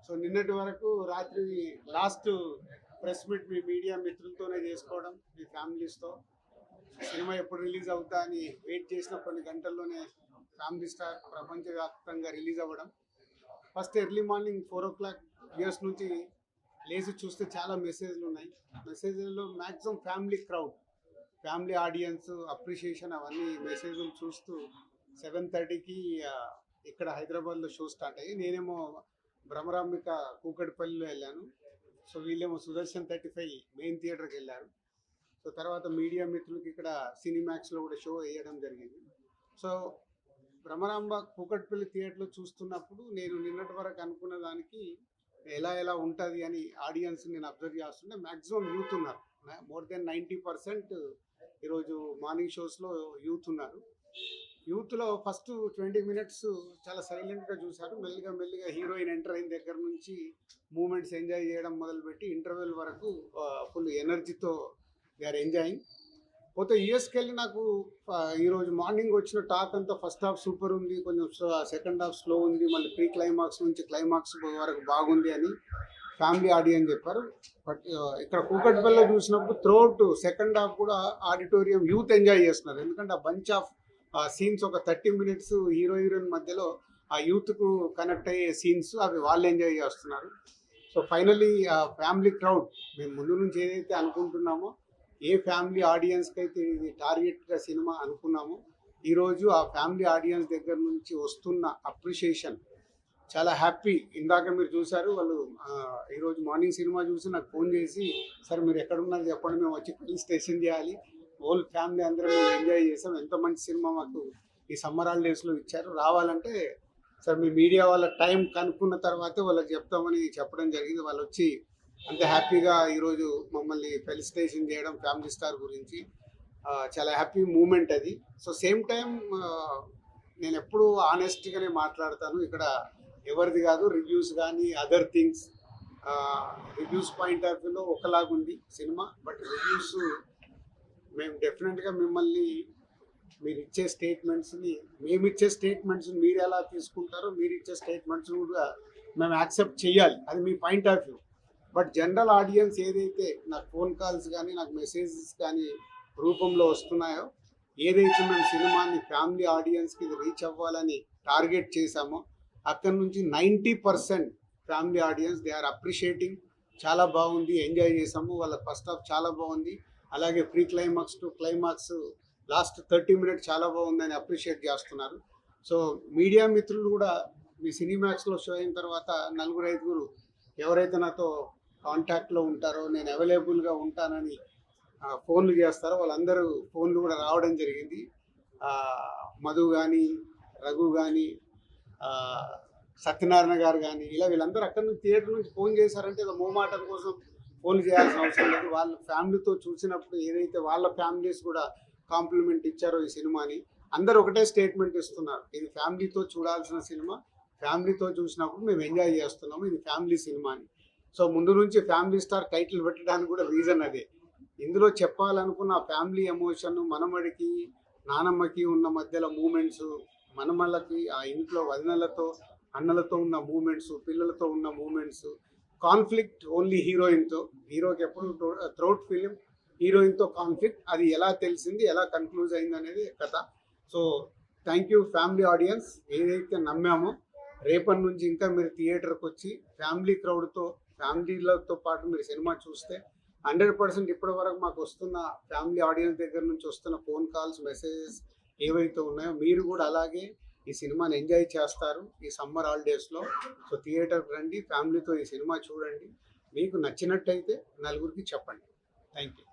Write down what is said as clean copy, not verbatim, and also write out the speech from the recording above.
So నిన్నటి వరకు రాత్రి last press meet me media మిత్రులతోనే చేసుకోవడం, మీ ఫ్యామిలీస్తో సినిమా ఎప్పుడు రిలీజ్ అవుతా అని వెయిట్ చేసిన కొన్ని గంటల్లోనే ఫ్యామిలీ స్టార్ ప్రపంచవ్యాప్తంగా రిలీజ్ అవ్వడం. First early morning 4 o'clock years నుంచి లేచి చూస్తే చాలా మెసేజ్లు ఉన్నాయి. మెసేజ్లలో maximum family crowd, family audience appreciation అవన్నీ మెసేజ్లు చూస్తూ 7:30కి ఇక్కడ హైదరాబాద్లో షో స్టార్ట్ అయ్యి నేనేమో భ్రమరాంబిక కూకట్పల్లిలో వెళ్ళాను. సో వీళ్ళేమో సుదర్శన్ 35 మెయిన్ థియేటర్కి వెళ్ళారు. సో తర్వాత మీడియా మిత్రులకి ఇక్కడ సినిమాక్స్లో కూడా షో వేయడం జరిగింది. సో భ్రమరాంబ కూకట్పల్లి థియేటర్లో చూస్తున్నప్పుడు నేను నిన్నటి వరకు అనుకున్న దానికి ఎలా ఉంటుంది అని ఆడియన్స్ నేను అబ్జర్వ్ చేస్తుంటే మ్యాక్సిమం యూత్ ఉన్నారు. మోర్ దెన్ 90% ఈరోజు మార్నింగ్ షోస్లో యూత్ ఉన్నారు. యూత్లో ఫస్ట్ 20 minutes చాలా సైలెంట్గా చూశారు. మెల్లిగా హీరోయిన్ ఎంటర్ అయిన దగ్గర నుంచి మూమెంట్స్ ఎంజాయ్ చేయడం మొదలుపెట్టి ఇంటర్వెల్ వరకు ఫుల్ ఎనర్జీతో దే ఆర్ ఎంజాయింగ్. పోతే యూఎస్కి వెళ్ళి నాకు ఈరోజు మార్నింగ్ వచ్చిన టాక్ అంతా ఫస్ట్ హాఫ్ సూపర్ ఉంది, కొంచెం సెకండ్ హాఫ్ స్లో ఉంది, మళ్ళీ ప్రీ క్లైమాక్స్ నుంచి క్లైమాక్స్ వరకు బాగుంది అని ఫ్యామిలీ ఆడియన్స్ చెప్పారు. బట్ ఇక్కడ కూకట్పల్లిలో చూసినప్పుడు త్రూఅవుట్ సెకండ్ హాఫ్ కూడా ఆడిటోరియం యూత్ ఎంజాయ్ చేస్తున్నారు. ఎందుకంటే ఆ బంచ్ ఆఫ్ సీన్స్ ఒక 30 minutes హీరోయిన్ మధ్యలో ఆ యూత్కు కనెక్ట్ అయ్యే సీన్స్ అవి వాళ్ళు ఎంజాయ్ చేస్తున్నారు. సో ఫైనలీ ఫ్యామిలీ క్రౌడ్ మేము ముందు నుంచి ఏదైతే అనుకుంటున్నామో, ఏ ఫ్యామిలీ ఆడియన్స్కి అయితే ఇది టార్గెట్గా సినిమా అనుకున్నామో, ఈరోజు ఆ ఫ్యామిలీ ఆడియన్స్ దగ్గర నుంచి వస్తున్న అప్రిషియేషన్ చాలా హ్యాపీ. ఇందాక మీరు చూశారు, వాళ్ళు ఈరోజు మార్నింగ్ సినిమా చూసి నాకు ఫోన్ చేసి, సార్ మీరు ఎక్కడున్నారు చెప్పండి, మేము వచ్చి కలిసి స్టేషన్ చేయాలి, హోల్ ఫ్యామిలీ అందరం మేము ఎంజాయ్ చేసాం, ఎంత మంచి సినిమా మాకు ఈ సమ్మర్ హాలిడేస్లో ఇచ్చారు, రావాలంటే సార్ మీ మీడియా వాళ్ళ టైం కనుక్కున్న తర్వాతే వాళ్ళకి చెప్తామని చెప్పడం జరిగింది. వాళ్ళు వచ్చి అంత హ్యాపీగా ఈరోజు మమ్మల్ని ఫెలిసిటేషన్ చేయడం ఫ్యామిలీ స్టార్ గురించి చాలా హ్యాపీ మూమెంట్ అది. సో సేమ్ టైం నేను ఎప్పుడు ఆనెస్ట్గానే మాట్లాడతాను. ఇక్కడ ఎవరిది కాదు, రివ్యూస్ కానీ other things, reviews point of వ్యూలో ఒకలాగుంది సినిమా. బట్ రివ్యూస్ మేము డెఫినెట్గా మిమ్మల్ని మీరు ఇచ్చే స్టేట్మెంట్స్ని, మేము ఇచ్చే స్టేట్మెంట్స్ మీరు ఎలా తీసుకుంటారో, మీరు ఇచ్చే స్టేట్మెంట్స్ కూడా మేము యాక్సెప్ట్ చేయాలి, అది మీ point of view. But general audience ఏదైతే నాకు ఫోన్ కాల్స్ కానీ నాకు మెసేజెస్ కానీ రూపంలో వస్తున్నాయో, ఏదైతే మేము సినిమాని ఫ్యామిలీ ఆడియన్స్కి ఇది రీచ్ అవ్వాలని టార్గెట్ చేశామో, అక్కడ నుంచి 90% family audience they are appreciating. చాలా బాగుంది, ఎంజాయ్ చేసాము, వాళ్ళ ఫస్ట్ హాఫ్ చాలా బాగుంది, అలాగే pre climax to climax last 30 minutes చాలా బాగుందని అప్రిషియేట్ చేస్తున్నారు. సో మీడియా మిత్రులు కూడా మీ సినిమాక్స్లో షో అయిన తర్వాత 4-5 ఎవరైతే నాతో కాంటాక్ట్లో ఉంటారో, నేను అవైలబుల్గా ఉంటానని ఫోన్లు చేస్తారో, వాళ్ళందరూ ఫోన్లు కూడా రావడం జరిగింది. మధు కానీ, రఘు కానీ, సత్యనారాయణ గారు కానీ, ఇలా వీళ్ళందరూ అక్కడి నుంచి థియేటర్ నుంచి ఫోన్ చేశారంటే ఏదో మోమాటం కోసం ఫోన్లు చేయాల్సిన అవసరం లేదు. వాళ్ళ ఫ్యామిలీతో చూసినప్పుడు ఏదైతే వాళ్ళ ఫ్యామిలీస్ కూడా కాంప్లిమెంట్ ఇచ్చారో ఈ సినిమాని, అందరూ ఒకటే స్టేట్మెంట్ ఇస్తున్నారు, ఇది ఫ్యామిలీతో చూడాల్సిన సినిమా, ఫ్యామిలీతో చూసినప్పుడు మేము ఎంజాయ్ చేస్తున్నాము, ఇది ఫ్యామిలీ సినిమా అని. సో ముందు నుంచి ఫ్యామిలీ స్టార్ టైటిల్ పెట్టడానికి కూడా రీజన్ అదే. ఇందులో చెప్పాలనుకున్న ఫ్యామిలీ ఎమోషన్, మనమడికి నానమ్మకి ఉన్న మధ్యలో మూమెంట్స్, మనమళ్ళకి ఆ ఇంట్లో వదినలతో అన్నలతో ఉన్న మూమెంట్స్, పిల్లలతో ఉన్న మూమెంట్స్, కాన్ఫ్లిక్ట్ ఓన్లీ హీరోయిన్తో, హీరోకి ఎప్పుడు త్రూఅవుట్ ఫిలిం హీరోయిన్తో కాన్ఫ్లిక్ట్, అది ఎలా తెలిసింది, ఎలా కన్క్లూజ్ అయింది అనేది కథ. So thank you family audience, ఏదైతే నమ్మామో రేపటి నుంచి ఇంకా మీరు థియేటర్కి వచ్చి ఫ్యామిలీ క్రౌడ్తో, ఫ్యామిలీలతో పాటు మీరు సినిమా చూస్తే 100% ఇప్పటి వరకు మాకు వస్తున్న ఫ్యామిలీ ఆడియన్స్ దగ్గర నుంచి వస్తున్న ఫోన్ కాల్స్, మెసేజెస్ ఏవైతే ఉన్నాయో, మీరు కూడా అలాగే ఈ సినిమాని ఎంజాయ్ చేస్తారు ఈ సమ్మర్ హాలిడేస్లో. సో థియేటర్కి రండి, ఫ్యామిలీతో ఈ సినిమా చూడండి, మీకు నచ్చినట్టయితే 4 చెప్పండి. Thank you.